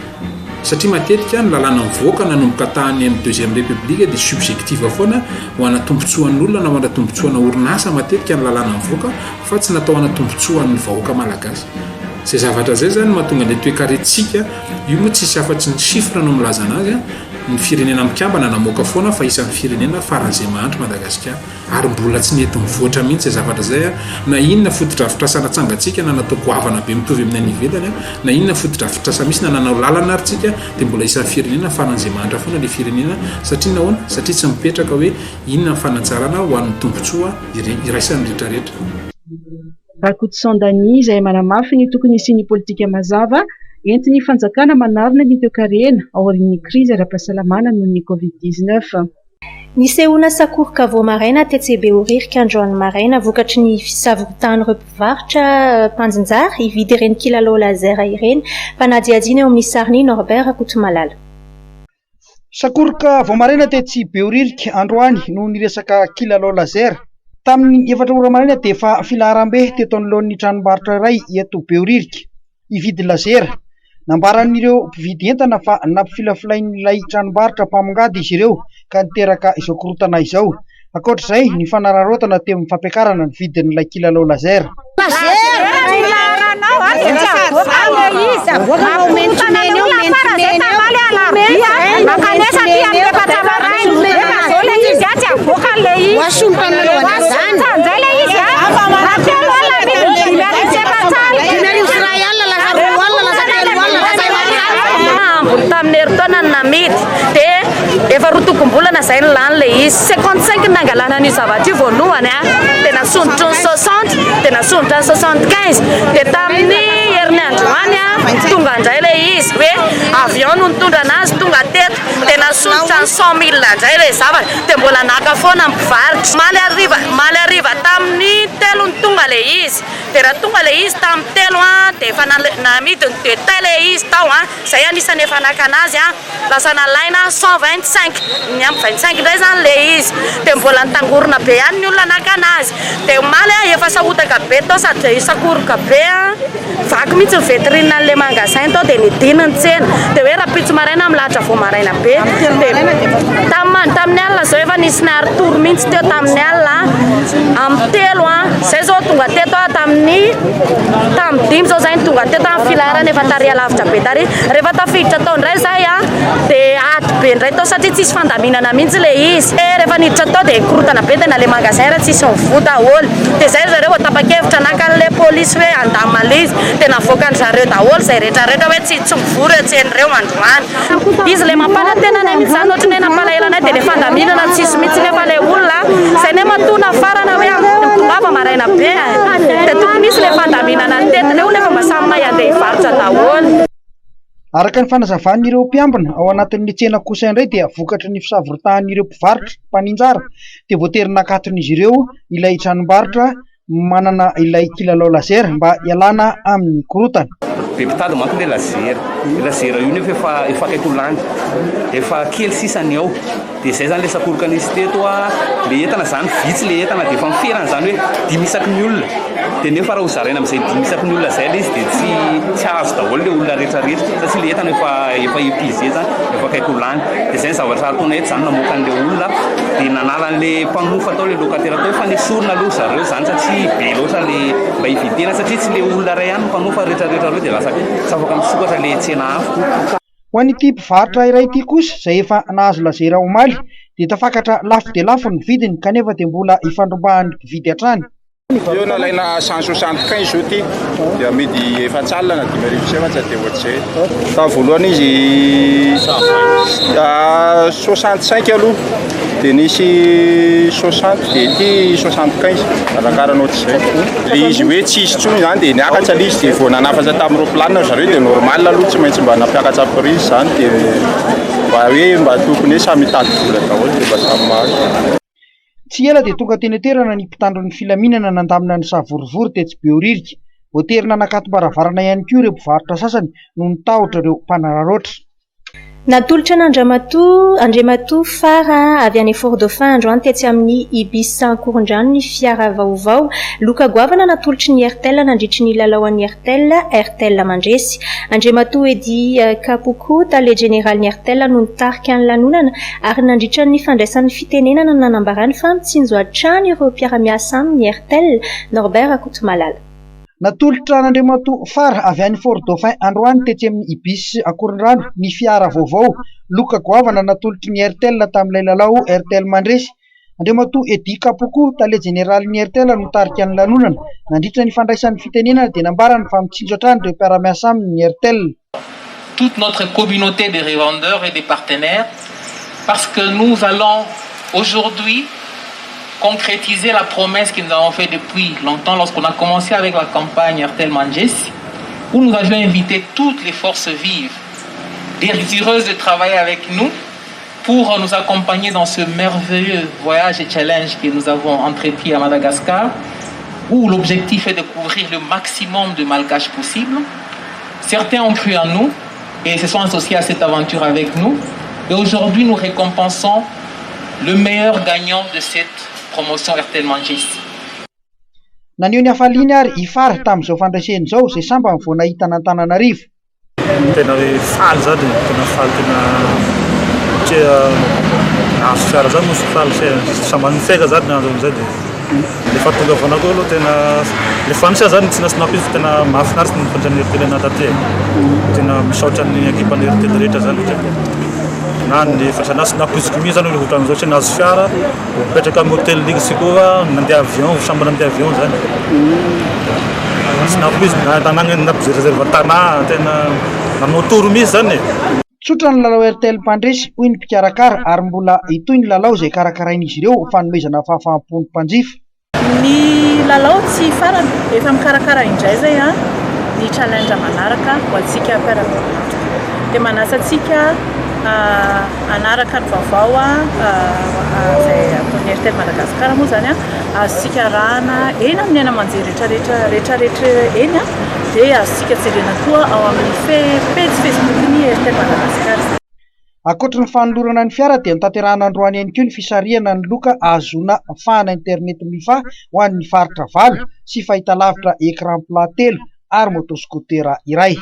Satria matetika ny lalàna mivoaka nanomboka tany amin'ny deuxième république dia subjectif foana ho ana tombotsoan'ny olona na ho ana tombotsoana orinasa matetika ny lalàna mivoaka fa tsy natao ana tombotsoan'ny vahoaka malagasy. Zay zavatra zay zany mahatonga ilay toe-karentsika io moa tsisy afa-tsy ny chiffre no milaza anazy ny firenena mikambana namoaka foana fa isan'ny firenena faran'izay mahandro Madagasikara ary mbola tsy nety mivoatra mihitsy zay zavatra zay na inona fotodrafitrasa tsangatsika na natao goavana be mitovy amin'ny any ivelany na inona fotodrafitrasa misy na nanao lalana ary tsika dia mbola isan'ny firenena faran'izay mahandra foana le firenena satria nahoana satria tsy mipetraka hoe inona ny fanatsarana ho an'ny tombotsoa iraisan'ny rehetrarehetra. Rakoto Sondani izay manamafy ny tokony isian'ny politika mazava entiny fanjakana manarina ny toe-karena aorian'ny krizy ara-pahasalamana noho ny Covid-19. Nisehoana Sakoroka Voamaraina TCB Oririka androany maraina vokatry ny fisavotany ireo mpivarotra Panjinjary hividy ireny kilalao laser ireny mpanadiadiana eo amin'ny sariny Norbert Rakoto Malala. Sakoroka Voamaraina TCB Oririka androany noho ny resaka kilalao laser. Tamin'ny 4 ora maraina dia efa filaharam-be teto anoloan'ny tranombarotra iray eto Beoririka hividy laser. Nambaran'ireo mpividy entana fa nampifilafilain'ilay tranombarotra mpamongady izy ireo ka niteraka izao korotana izao. Ankoatr'izay ny fanararotana teo amin'ny fampiakarana ny vidin'ilay kilalao laser. Tamin'ny herintaona amidy dia efa roa tokom-bolana zay ny lany le izy 55 nangalana ny zavatra io voalohany dia nasondrotra ny 60 dia nasondrotra ny 75 dia tamin'ny herinandro any tonga indray le izy hoe avion no nitondra anazy tonga teto dia nasondrotra ny 100 000 indray le zavatra dia mbola naka foana ny mpivarotra maly ariva tamin'ny telo ny tonga le izy dia raha tonga le izy tamin'ny telo dia efa namidiny detay le izy tao zay anisany efa naka anazy lasa nalaina 125 ny amin'ny 25 indray zany le izy dia mbola nitangorona be ihany ny olona naka anazy dia maly efa sahotaka be tao sady sakoroka be vaky mihitsy ny veterine n'le magasin tao dia nidina ny tsena dia hoe raha pitso maraina milahatra vao maraina be tamin'ny alina zao efa nisy naharitory mihitsy teo tamin'ny alina amin'ny telo zay zao tonga teto tamin'ny dimy zao zay ny tonga teto amin'ny filarana efa taria lavitra be tary rehefa tafiditra tao indray zay dia aty be indray tao satria tsisy fandaminana mihitsy le izy rehefa niditra tao dia korotana be tena le magasin raha tsisy mivota olo dia zay zareo tapakevitra nakan'le polisy hoe andamala izy dia navoaka ny zareo daholo zay rehetrarehetra hoe tsy mivory atsen'ireo androany izy le mampala tena nay mihitsy zany ohatry ny hoe nampalaelanay dia le fandaminana tsisy mihitsy nefa le olona zay ne matona farana hoe tonga maraina be dia tokony misy le fandaminana ny tetiny io nefa mba samy mahay andeha hivarotra daholo. Araka ny fanazavan'ireo mpiambina ao anatin'ny tsena kosa indray dia vokatry ny fisavorotahan'ireo mpivarotra mpaninjara dia voatery nakaton'izy ireo ilay tranombarotra manana ilay kilalao laser mba hialana amin'ny korotana. Be mpitady manko le lazera io nefa efa akaiko lany efa kely sisany ao dia zay zany le sakoroka nisy teto le entana zany vitsy le entana dia efa miferana zany hoe 10 isaky ny olona dia nefa raha ho zaraina amin'izay 10 isaky ny olona zay le izy dia tsy azo daholo le olona rehetrarehetra satria le entana efa épuisé zany efa akaiko lany dia zay ny zavatra ataona eto zany namoaka an'le olona dia nanalan'le mpanofa atao le locataire atao efa nesorina aloha zareo zany satria be loatra le mba hividena satria tsy le olona ray ihany mpanofa rehetrarehetra reo dia lasa tsy afaka misokatra le tsena afo. Ho an'ity mpivarotra iray ity kosa izay efa nahazo lazera omaly dia tafakatra lafo dia lafo ny vidiny kanefa dia mbola ifandrombahany mpividy hatrany. Io nalaina 175 zao ty dia amidy efatsalina na 5,700 dia ohatr'izay. Tamin'ny voalohany izy 65 aloha dia nisy 60 dia ity 75 arakarany ohatr'izay. Dia izy hoe tsy isy tsony zany dia niakatra le izy dia vao nanafatra tamin'ny roplanina zareo dia normal aloha tsy maintsy mba nampiakatra prise zany dia mba hoe mba tokony hoe samy mitady vola daholo dia mba samy mahazo. Tsy ela dia tonga teny toerana ny mpitandro ny filaminana nandamina ny savorivory tetsy Behoririka. Voatery nanakato-baravarana ihany koa ireo mpivarotra sasany no nitahotra ireo mpanararoatra. Natolotra n'Andriamatoa Fara avy any Fort Dauphin androany tetsy amin'ny Ibis Ankorondrano ny fiara vaovao. Loka goavana natolotry ny Airtel nandritry ny lalaoan'ny Airtel mandresy. Andriamatoa Edy Kapoko tale général ny Airtel no nitarika ny lanonana ary nandritra ny fandraisan'ny fitenenana nanambarany fa mitsinjo hatrany ireo mpiara-miasa amin'ny Airtel. Norbert Akotomalala. Natolotra n'Andriamatoa Fara avy any Fort Dauphin androany tetsy amin'ny Ibis Ankorondrano ny fiara vaovao. Loka goavana natolotry ny Airtel tamin'ilay lalao Airtel mandresy. Andriamatoa Edy Kapoko tale général ny Airtel no tarika ny lanonana nandritra ny fandraisan'ny fitenenana dia nambarany fa mitsinjo hatrany ireo mpiara-miasa amin'ny Airtel. Toute notre communauté des revendeurs et des partenaires parce que nous allons aujourd'hui concrétiser la promesse que nous avons faite depuis longtemps lorsqu'on a commencé avec la campagne Airtel Mangessi, où nous avions invité toutes les forces vives, désireuses de travailler avec nous pour nous accompagner dans ce merveilleux voyage et challenge que nous avons entrepris à Madagascar, où l'objectif est de couvrir le maximum de malgaches possible. Certains ont cru en nous et se sont associés à cette aventure avec nous. Et aujourd'hui, nous récompensons le meilleur gagnant de cette promotion Airtel Mangessi. Nanio ny afaliny ary ifara tamin'izao fandraiseny izao izay samba vao nahita n'Antananarivo. Tena hoe faly zany tena faly tena satria nahazo fiara zany mosy faly sambany feka zany nahazo amin'izay dia le fahatongavanako aloha tena le fanisa zany tsy nasinako izy tena mahafinaritra ny fandrany Airtel anaty tena misaotra ny ekipany Airtel rehetra zany na ny fasanasinaako izy mi zany ohatra amin'izao tsy nahazo fiara mipetraka amin'ny hôtel Ligue koa nandeha avion samba nandeha avion zany sinako izy tanàna na réserve tanà tena nanao toro misy zany Tsotra ny lalao RTL mpandresy hoy ny mpikarakara ary mbola itoy ny lalao izay karakarain'izy ireo fanomezana fahafahampon'ny mpanjifa. Ny lalao tsy farany efa mikarakara indray zay ny challenge manaraka ho antsika mpiara-mianatra dia manasa antsika anaraka ny vaovao zay ataon'ny RTL Madagasikara moa zany azontsika rahana eny amin'ny anamanjery rehetrarehetra eny dia azontsika jerena koa ao amin'ny page Facebook-ny RTL Madagasikara. Ankoatra ny fanolorana ny fiara dia notanterahana androany ihany koa ny fisarihana ny loka ahazoana fahana internet mifa ho an'ny faritra valo sy fahitalavitra écran plat telo ary motoscooter iray.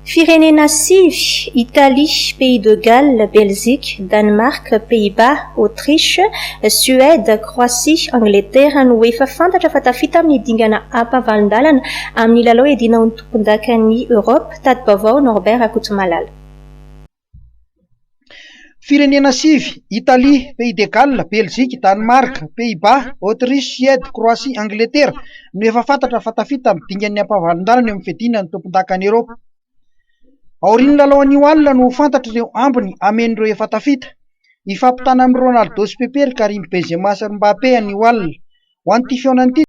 Firenena sivy: Italie, Pays de Galles, Belgique, Danemark, Pays-Bas, Autriche, Suède, Croatie, Angleterre no efa fantatra fa tafita amin'ny dingana ampavalindalana amin'ny lalao edina ny tompon-dakan'ny Europe. Tady Bavao, Norbert Akotomalala. Firenena sivy: Italie, Pays de Galles, Belgique, Danemark, Pays-Bas, Autriche, Suède, Croatie, Angleterre no efa fantatra fa tafita amin'ny dingan'ny ampavalindalana eo amin'ny fedina ny tompon-dakan'ny Europe. Aorian'ny lalao an'io alina no fantatra ireo ambiny amen'ireo efa tafita. Ifampitana amin'ny Ronaldo sy Pepe, Karim Benzema sy Mbappé an'io alina. Ho an'ity feonan'ity